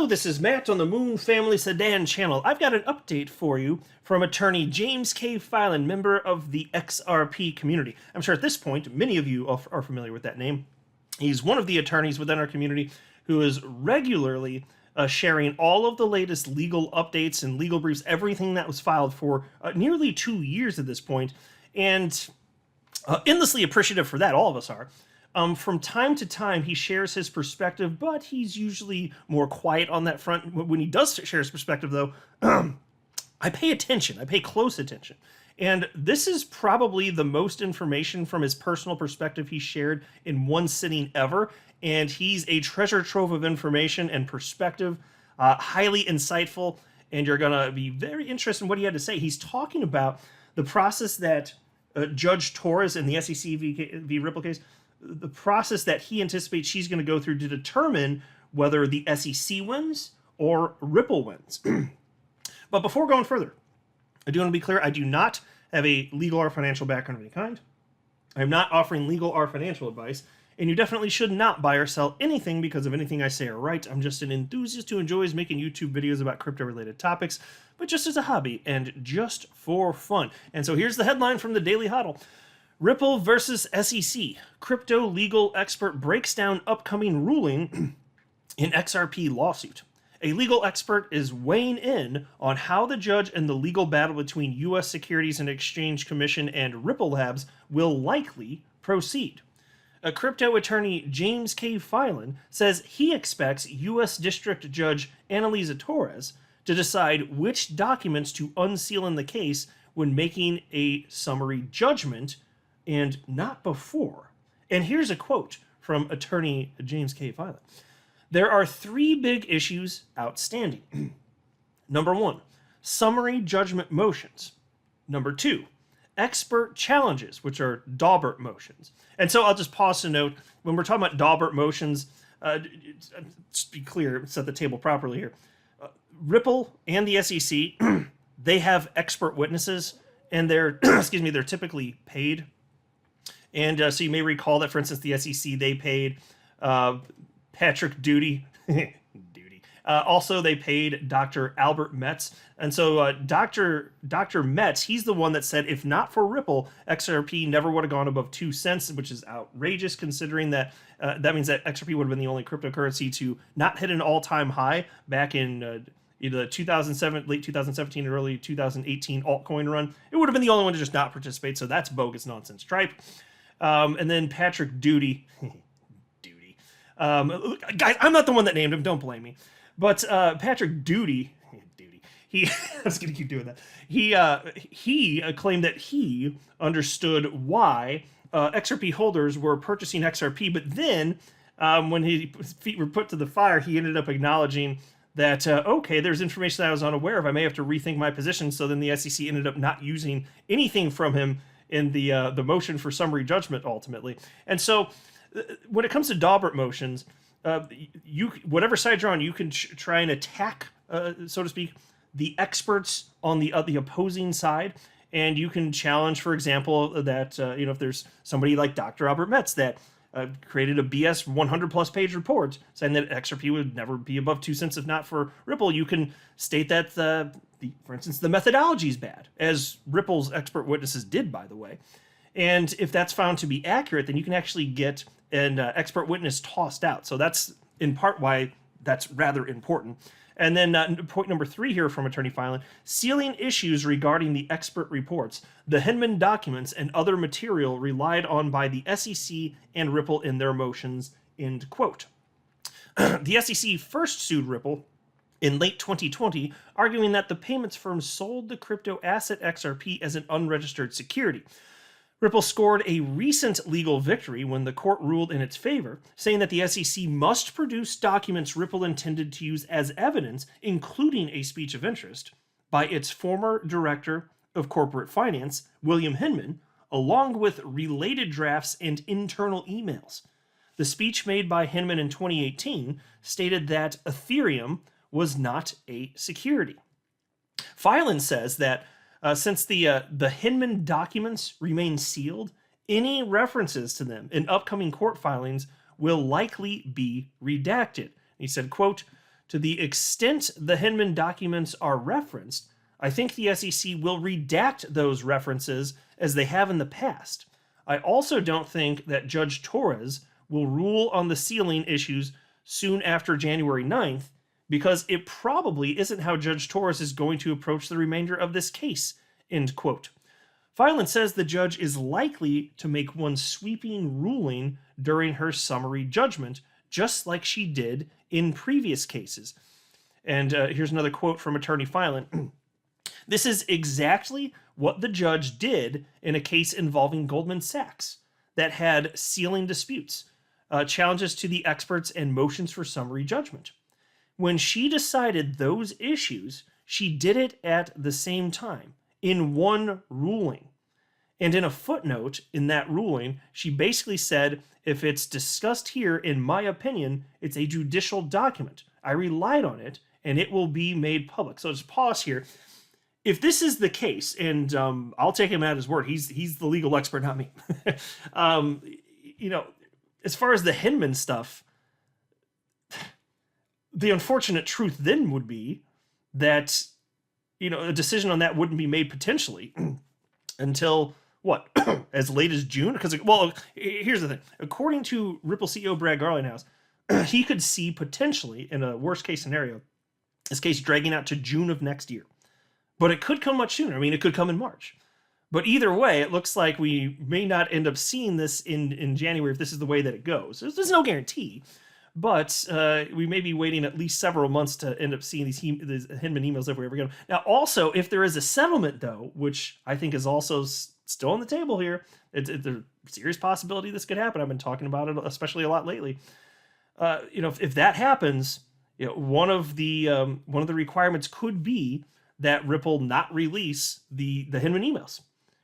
Hello, this is Matt on the Moon Family Sedan channel. I've got an update for you from attorney James K. Filan, member of the XRP community. I'm sure at this point, many of you are familiar with that name. He's one of the attorneys within our community who is regularly sharing all of the latest legal updates and legal briefs, everything that was filed for nearly 2 years at this point, and endlessly appreciative for that. All of us are. From time to time, he shares his perspective, but he's usually more quiet on that front. When he does share his perspective, though, I pay attention. I pay close attention. And this is probably the most information from his personal perspective he shared in one sitting ever. And he's a treasure trove of information and perspective, highly insightful, and you're going to be very interested in what he had to say. He's talking about the process that Judge TORRES in the SEC v. Ripple case, the process that he anticipates she's going to go through to determine whether the SEC wins or Ripple wins. But before going further, I do want to be clear, I do not have a legal or financial background of any kind. I'm not offering legal or financial advice, and you definitely should not buy or sell anything because of anything I say or write. I'm just an enthusiast who enjoys making YouTube videos about crypto-related topics, but just as a hobby and just for fun. And so here's the headline from the Daily Huddle. Ripple versus SEC. Crypto legal expert breaks down upcoming ruling in XRP lawsuit. A legal expert is weighing in on how the judge and the legal battle between U.S. Securities and Exchange Commission and Ripple Labs will likely proceed. A crypto attorney, James K. Filan, says he expects U.S. District Judge Annalisa Torres to decide which documents to unseal in the case when making a summary judgment, and not before. And here's a quote from attorney James K. Filan. There are 3 big issues outstanding. Number 1, summary judgment motions. Number 2, expert challenges, which are Daubert motions. And so I'll just pause to note, when we're talking about Daubert motions, just be clear, set the table properly here. Ripple and the SEC, they have expert witnesses, and they're, they're typically paid. And so you may recall that, for instance, the SEC, they paid Patrick Doody. Also, they paid Dr. Albert Metz. And so Dr. Metz, he's the one that said, if not for Ripple, XRP never would have gone above 2 cents, which is outrageous considering that that means that XRP would have been the only cryptocurrency to not hit an all-time high back in either the 2007, late 2017 or early 2018 altcoin run. It would have been the only one to just not participate, so that's bogus nonsense tripe. And then Patrick Doody. Guys, I'm not the one that named him, don't blame me. But Patrick Doody, he, I was going to keep doing that. He claimed that he understood why XRP holders were purchasing XRP, but then when his feet were put to the fire, he ended up acknowledging that, okay, there's information that I was unaware of. I may have to rethink my position. So then the SEC ended up not using anything from him in the motion for summary judgment ultimately. And so when it comes to Daubert motions, whatever side you're on, you can try and attack, so to speak, the experts on the opposing side, and you can challenge, for example, that if there's somebody like Dr. Albert Metz that created a BS 100-plus page report saying that XRP would never be above 2 cents if not for Ripple, you can state that, for instance, the methodology is bad, as Ripple's expert witnesses did, by the way. And if that's found to be accurate, then you can actually get an expert witness tossed out. So that's in part why that's rather important. And then point number 3 here from Attorney Filan, sealing issues regarding the expert reports, the Hinman documents, and other material relied on by the SEC and Ripple in their motions, end quote. The SEC first sued Ripple in late 2020, arguing that the payments firm sold the crypto asset XRP as an unregistered security. Ripple scored a recent legal victory when the court ruled in its favor, saying that the SEC must produce documents Ripple intended to use as evidence, including a speech of interest, by its former director of corporate finance, William Hinman, along with related drafts and internal emails. The speech made by Hinman in 2018 stated that Ethereum was not a security. Filan says that since the Hinman documents remain sealed, any references to them in upcoming court filings will likely be redacted. He said, quote, To the extent the Hinman documents are referenced, I think the SEC will redact those references as they have in the past. I also don't think that Judge Torres will rule on the sealing issues soon after January 9th, because it probably isn't how Judge Torres is going to approach the remainder of this case, end quote. Filan says the judge is likely to make one sweeping ruling during her summary judgment, just like she did in previous cases. And here's another quote from Attorney Filan. This is exactly what the judge did in a case involving Goldman Sachs that had sealing disputes, challenges to the experts, and motions for summary judgment. When she decided those issues, she did it at the same time, in one ruling. And in a footnote in that ruling, she basically said, if it's discussed here, in my opinion, it's a judicial document. I relied on it, and it will be made public. So just pause here. If this is the case, and I'll take him at his word, he's the legal expert, not me. As far as the Hinman stuff, the unfortunate truth then would be that, a decision on that wouldn't be made potentially until, what, as late as June? Because, here's the thing. According to Ripple CEO Brad Garlinghouse, he could see potentially, in a worst-case scenario, this case dragging out to June of next year. But it could come much sooner. I mean, it could come in March. But either way, it looks like we may not end up seeing this in January if this is the way that it goes. There's no guarantee. But we may be waiting at least several months to end up seeing these Hinman emails if we ever get them. Now, also, if there is a settlement, though, which I think is also still on the table here, it's a serious possibility this could happen. I've been talking about it, especially a lot lately. If that happens, one of the requirements could be that Ripple not release the Hinman emails,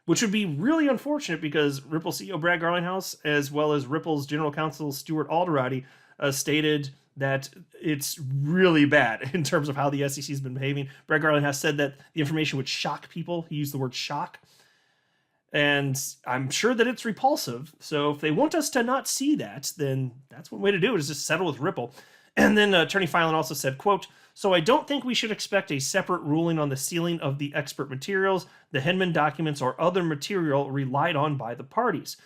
which would be really unfortunate because Ripple CEO Brad Garlinghouse, as well as Ripple's general counsel Stuart Alderati, stated that it's really bad in terms of how the SEC has been behaving. Brad Garlinghouse said that the information would shock people. He used the word shock. And I'm sure that it's repulsive. So if they want us to not see that, then that's one way to do it, is just settle with Ripple. And then Attorney Filan also said, quote, so I don't think we should expect a separate ruling on the sealing of the expert materials, the Hinman documents, or other material relied on by the parties.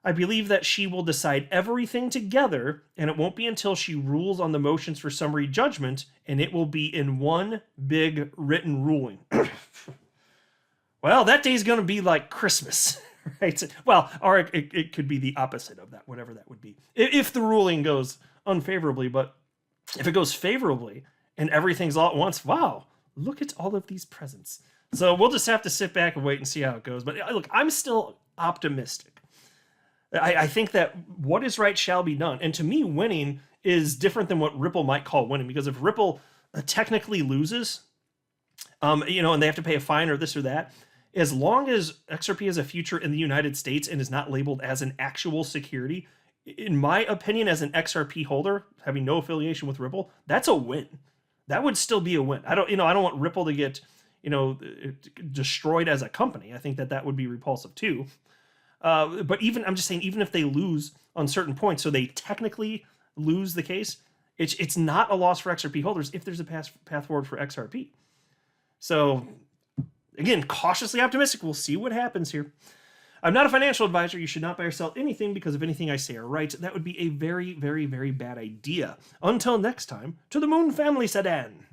I believe that she will decide everything together, and it won't be until she rules on the motions for summary judgment, and it will be in one big written ruling. Well, that day's going to be like Christmas, right? Well, or it could be the opposite of that, whatever that would be, if the ruling goes unfavorably. But if it goes favorably and everything's all at once, wow, look at all of these presents. So we'll just have to sit back and wait and see how it goes. But look, I'm still optimistic. I think that what is right shall be done. And to me, winning is different than what Ripple might call winning. Because if Ripple technically loses, and they have to pay a fine or this or that, as long as XRP has a future in the United States and is not labeled as an actual security, in my opinion, as an XRP holder, having no affiliation with Ripple, that's a win. That would still be a win. I don't want Ripple to get, destroyed as a company. I think that would be repulsive too. But I'm just saying, even if they lose on certain points, so they technically lose the case, it's not a loss for XRP holders if there's a path forward for XRP. So, again, cautiously optimistic. We'll see what happens here. I'm not a financial advisor. You should not buy or sell anything because of anything I say or write. That would be a very, very, very bad idea. Until next time, to the Moon Family Sedan.